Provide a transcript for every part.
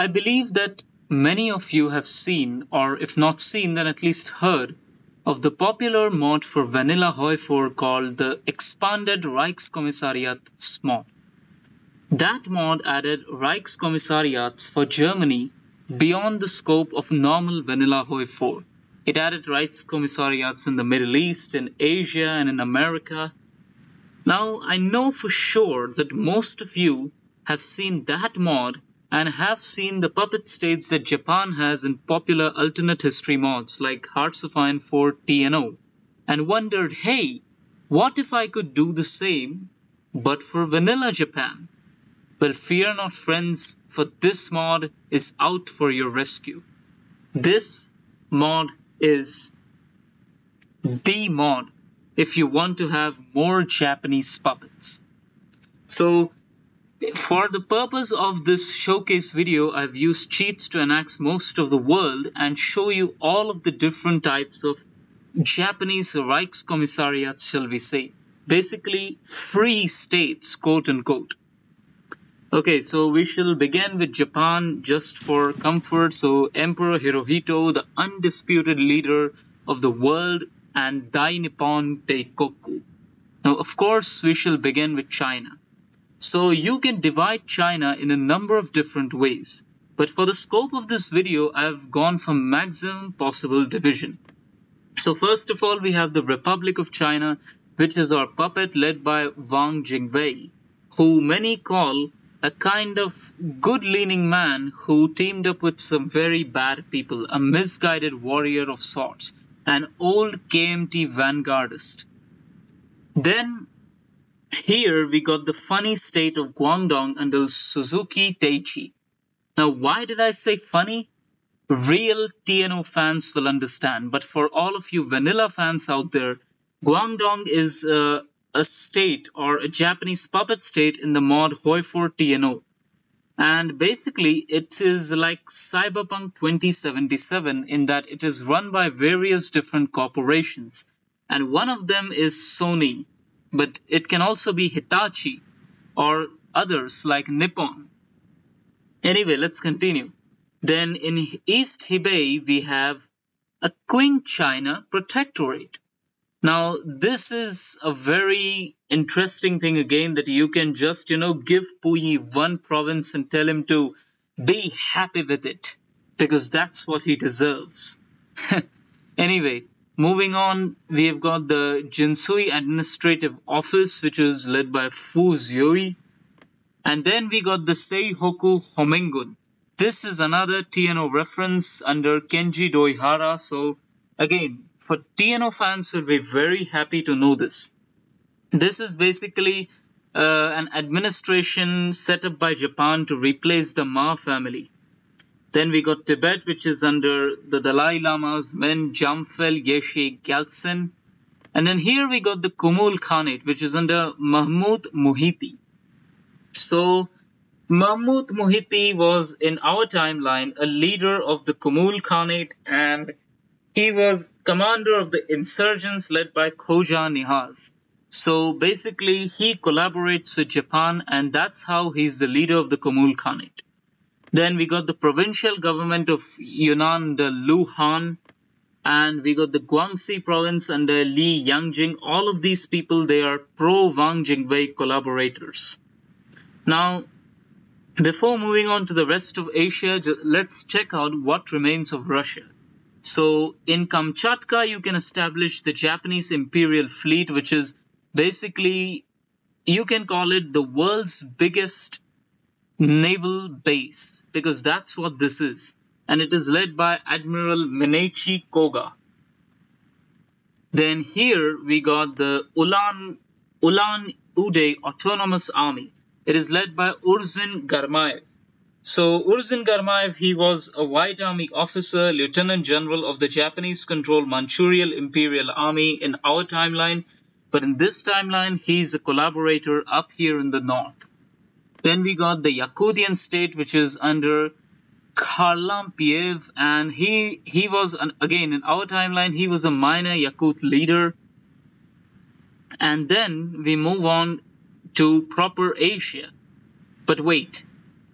I believe that many of you have seen, or if not seen, then at least heard, of the popular mod for Vanilla HOI4 called the Expanded Reichskommissariats mod. That mod added Reichskommissariats for Germany beyond the scope of normal Vanilla HOI4. It added Reichskommissariats in the Middle East, in Asia, and in America. Now, I know for sure that most of you have seen that mod and have seen the puppet states that Japan has in popular alternate history mods like Hearts of Iron 4 TNO, and wondered, hey, what if I could do the same but for vanilla Japan? Well, fear not, friends, for this mod is out for your rescue. This mod is the mod if you want to have more Japanese puppets. So, for the purpose of this showcase video, I've used cheats to annex most of the world and show you all of the different types of Japanese Reichskommissariats, shall we say. Basically, free states, quote unquote. Okay, so we shall begin with Japan just for comfort. So, Emperor Hirohito, the undisputed leader of the world, and Dai Nippon Teikoku. Now, of course, we shall begin with China. So you can divide China in a number of different ways, but for the scope of this video, I've gone for maximum possible division. So first of all, we have the Republic of China, which is our puppet led by Wang Jingwei, who many call a kind of good-leaning man who teamed up with some very bad people, a misguided warrior of sorts, an old KMT vanguardist. Then here we got the funny state of Guangdong under Suzuki Teichi. Now, why did I say funny? Real TNO fans will understand, but for all of you vanilla fans out there, Guangdong is a state or a Japanese puppet state in the mod HOI4 TNO. And basically, it is like Cyberpunk 2077 in that it is run by various different corporations. And one of them is Sony. But it can also be Hitachi or others like Nippon. Anyway, let's continue. Then in East Hebei, we have a Qing China Protectorate. Now, this is a very interesting thing again that you can just, give Puyi one province and tell him to be happy with it because that's what he deserves. Anyway. Moving on, we have got the Jinsui Administrative Office, which is led by Fu Xiui. And then we got the Seihoku Homengun. This is another TNO reference under Kenji Doihara. So again, for TNO fans will be very happy to know this. This is basically an administration set up by Japan to replace the Ma family. Then we got Tibet, which is under the Dalai Lama's men Jamphel Yeshe Gyaltsen. And then here we got the Kumul Khanate, which is under Mahmud Muhiti. So, Mahmud Muhiti was, in our timeline, a leader of the Kumul Khanate, and he was commander of the insurgents led by Khoja Nihaz. So, basically, he collaborates with Japan, and that's how he's the leader of the Kumul Khanate. Then we got the provincial government of Yunnan, the Lu Han, and we got the Guangxi province under Li Yangjing. All of these people, they are pro-Wang Jingwei collaborators. Now, before moving on to the rest of Asia, let's check out what remains of Russia. So, in Kamchatka, you can establish the Japanese Imperial Fleet, which is basically, you can call it the world's biggest naval base, because that's what this is, and it is led by Admiral Mineichi Koga. Then here we got the Ulan-Ude Autonomous Army. It is led by Urzin Garmaev. So Urzin Garmaev, he was a White Army officer, Lieutenant General of the Japanese-controlled Manchurian Imperial Army in our timeline, but in this timeline, he's a collaborator up here in the north. Then we got the Yakutian state, which is under Kharlampiev, and he was, again, in our timeline, he was a minor Yakut leader. And then we move on to proper Asia. But wait,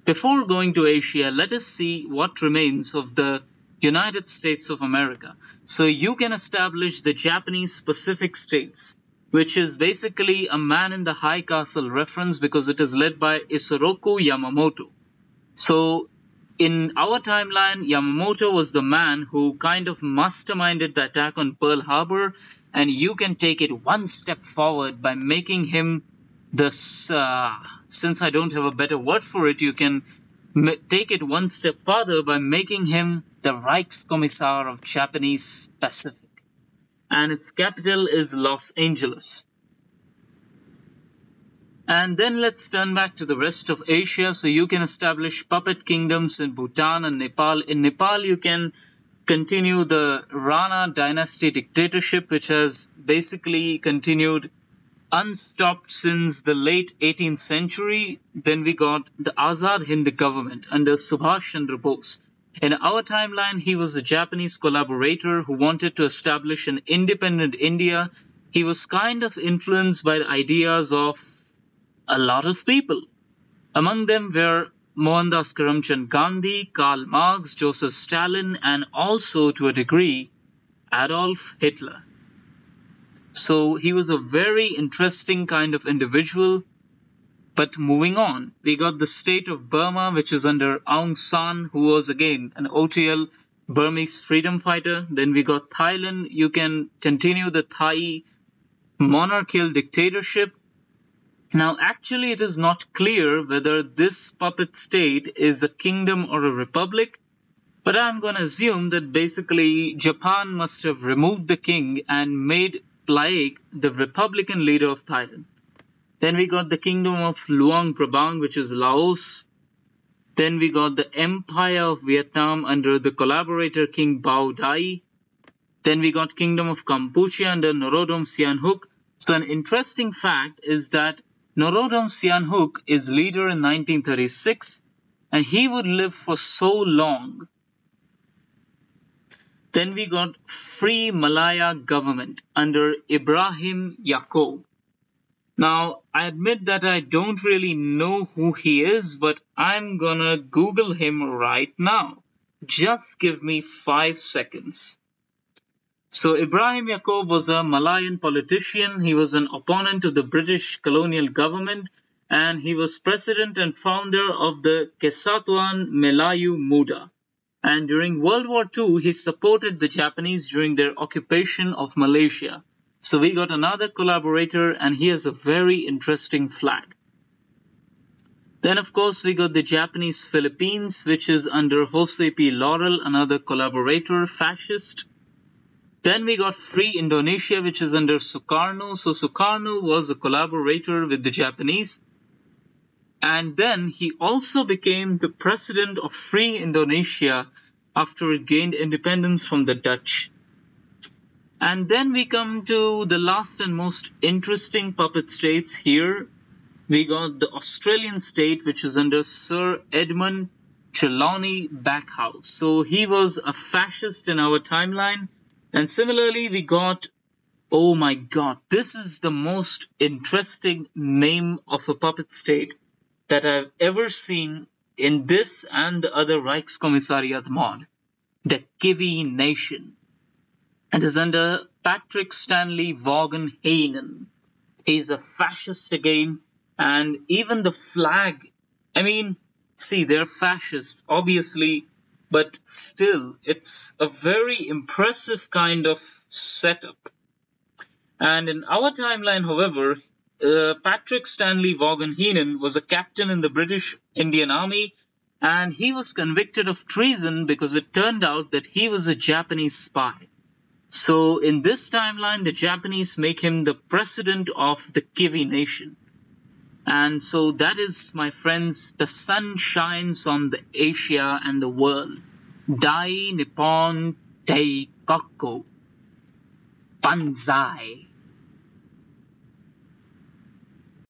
Before going to Asia, let us see what remains of the United States of America. So you can establish the Japanese Pacific States, which is basically a man in the high castle reference because it is led by Isoroku Yamamoto. So in our timeline, Yamamoto was the man who kind of masterminded the attack on Pearl Harbor, and you can take it one step forward by making him the, since I don't have a better word for it, you can take it one step further by making him the Reichskommissar of Japanese Pacific. And its capital is Los Angeles. And then let's turn back to the rest of Asia. So you can establish puppet kingdoms in Bhutan and Nepal. In Nepal, you can continue the Rana dynasty dictatorship, which has basically continued unstopped since the late 18th century. Then we got the Azad Hind government under Subhash Chandra Bose. In our timeline, he was a Japanese collaborator who wanted to establish an independent India. He was kind of influenced by the ideas of a lot of people. Among them were Mohandas Karamchand Gandhi, Karl Marx, Joseph Stalin, and also, to a degree, Adolf Hitler. So he was a very interesting kind of individual. But moving on, we got the state of Burma, which is under Aung San, who was again an OTL Burmese freedom fighter. Then we got Thailand. You can continue the Thai monarchical dictatorship. Now, actually, it is not clear whether this puppet state is a kingdom or a republic. But I'm going to assume that basically Japan must have removed the king and made Plaek the republican leader of Thailand. Then we got the kingdom of Luang Prabang, which is Laos. Then we got the Empire of Vietnam under the collaborator King Bao Dai. Then we got Kingdom of Kampuchea under Norodom Sihanouk. So an interesting fact is that Norodom Sihanouk is leader in 1936, and he would live for so long. Then we got Free Malaya government under Ibrahim Yaqub. Now, I admit that I don't really know who he is, but I'm gonna Google him right now. Just give me 5 seconds. So, Ibrahim Yaqub was a Malayan politician. He was an opponent to the British colonial government, and he was president and founder of the Kesatuan Melayu Muda. And during World War II, he supported the Japanese during their occupation of Malaysia. So we got another collaborator, and he has a very interesting flag. Then, of course, we got the Japanese Philippines, which is under Jose P. Laurel, another collaborator, fascist. Then we got Free Indonesia, which is under Sukarno. So Sukarno was a collaborator with the Japanese. And then he also became the president of Free Indonesia after it gained independence from the Dutch. And then we come to the last and most interesting puppet states here. We got the Australian state, which is under Sir Edmund Trelawney Backhouse. So he was a fascist in our timeline. And similarly, we got, oh my god, this is the most interesting name of a puppet state that I've ever seen in this and the other Reichskommissariat mod. The Kiwi Nation. It is under Patrick Stanley Vaughan Heinen. He's a fascist again, and even the flag, I mean, see, they're fascist, obviously, but still, it's a very impressive kind of setup. And in our timeline, however, Patrick Stanley Vaughan Heinen was a captain in the British Indian Army, and he was convicted of treason because it turned out that he was a Japanese spy. So in this timeline, the Japanese make him the president of the Kiwi Nation. And so that is, my friends, the sun shines on the Asia and the world. Dai Nippon Teikako. Banzai.